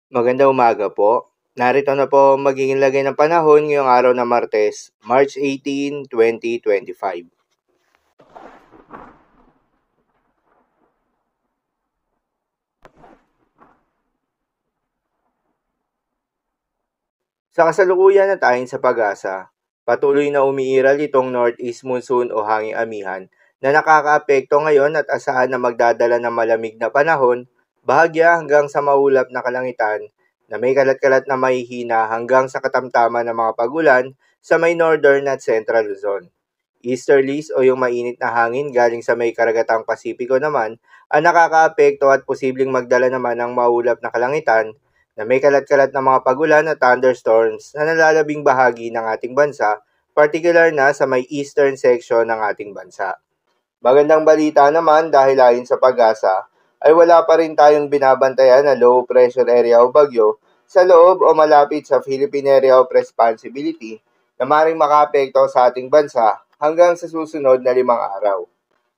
Magandang umaga po. Narito na po ang magiging lagay ng panahon ngayong araw na Martes, March 18, 2025. Sa kasalukuyan at ayon sa pag-asa, patuloy na umiiral itong northeast monsoon o hanging amihan na nakakaapekto ngayon at asahan na magdadala ng malamig na panahon, bahagya hanggang sa maulap na kalangitan na may kalat-kalat na mahihina hanggang sa katamtaman ng mga pagulan sa may northern at central Luzon. Easterlies o yung mainit na hangin galing sa may karagatang Pasipiko naman ang nakakaapekto at posibleng magdala naman ng maulap na kalangitan na may kalat-kalat na mga pagulan at thunderstorms na nalalabing bahagi ng ating bansa, particular na sa may eastern section ng ating bansa. Magandang balita naman dahil ayon sa pag-asa ay wala pa rin tayong binabantayan na low pressure area o bagyo sa loob o malapit sa Philippine Area of Responsibility na maring makaapekto sa ating bansa hanggang sa susunod na 5 araw.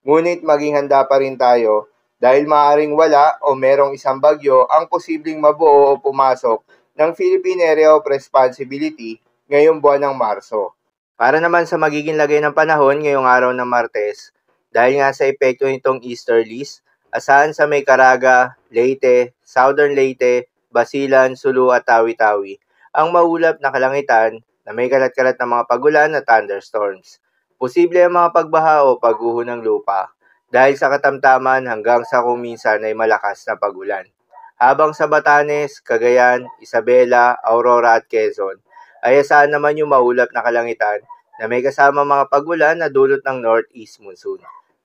Ngunit maging handa pa rin tayo dahil maaaring wala o merong isang bagyo ang posibleng mabuo o pumasok ng Philippine Area of Responsibility ngayong buwan ng Marso. Para naman sa magiging lagay ng panahon ngayong araw ng Martes, dahil nga sa epekto nitong easterlies, asahan sa may Caraga, Leyte, Southern Leyte, Basilan, Sulu at Tawi-Tawi ang maulap na kalangitan na may kalat-kalat na mga pagulan at thunderstorms. Posible ang mga pagbaha o pagguho ng lupa dahil sa katamtaman hanggang sa kung minsan ay malakas na pagulan. Habang sa Batanes, Cagayan, Isabela, Aurora at Quezon ay asahan naman yung maulap na kalangitan na may kasama mga pagulan na dulot ng northeast monsoon.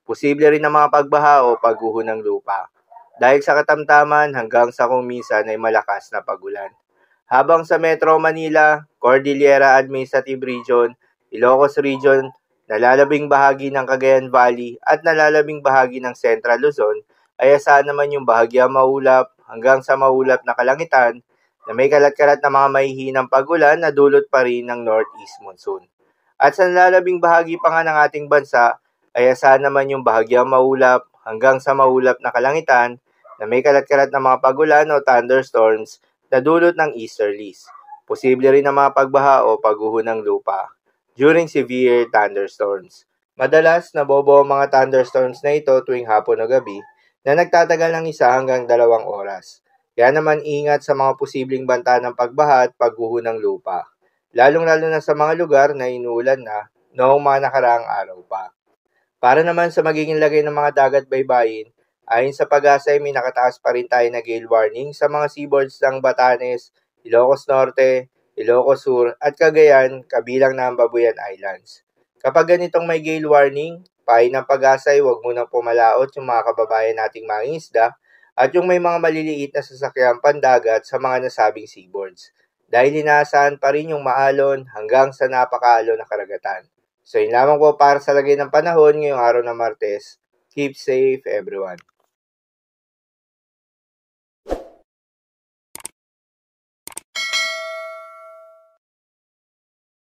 Posible rin ang mga pagbaha o pagguho ng lupa dahil sa katamtaman hanggang sa kung minsan ay malakas na pagulan. Habang sa Metro Manila, Cordillera Administrative Region, Ilocos Region, nalalabing bahagi ng Cagayan Valley at nalalabing bahagi ng Central Luzon ay asahan naman yung bahagyang maulap hanggang sa maulap na kalangitan na may kalat-kalat na mga mahihinang pagulan na dulot pa rin ng northeast monsoon. At sa nalalabing bahagi pa nga ng ating bansa ay asahan naman yung bahagyang maulap hanggang sa maulap na kalangitan na may kalat-kalat na mga pagulan o thunderstorms na dulot ng easterlies. Posible rin ang mga pagbaha o pagguho ng lupa during severe thunderstorms. Madalas nabobo ang mga thunderstorms na ito tuwing hapon o gabi na nagtatagal ng 1 hanggang 2 oras. Kaya naman ingat sa mga posibleng banta ng pagbaha at pagguho ng lupa, lalong-lalo na sa mga lugar na inuulan na noong mga nakaraang araw pa. Para naman sa magiging lagay ng mga dagat baybayin, ayon sa pag-asa ay may nakataas pa rin tayo na gale warning sa mga seaboards ng Batanes, Ilocos Norte, Ilocos Sur at Cagayan kabilang na ang Babuyan Islands. Kapag ganitong may gale warning, payo ng pag-asa ay huwag munang pumalaot yung mga kababayan nating mangingisda at yung may mga maliliit na sasakyang pandagat sa mga nasabing seaboards dahil inaasahan pa rin yung maalon hanggang sa napakaalon na karagatan. So yun lamang po para sa lagay ng panahon ngayong araw ng Martes. Keep safe everyone.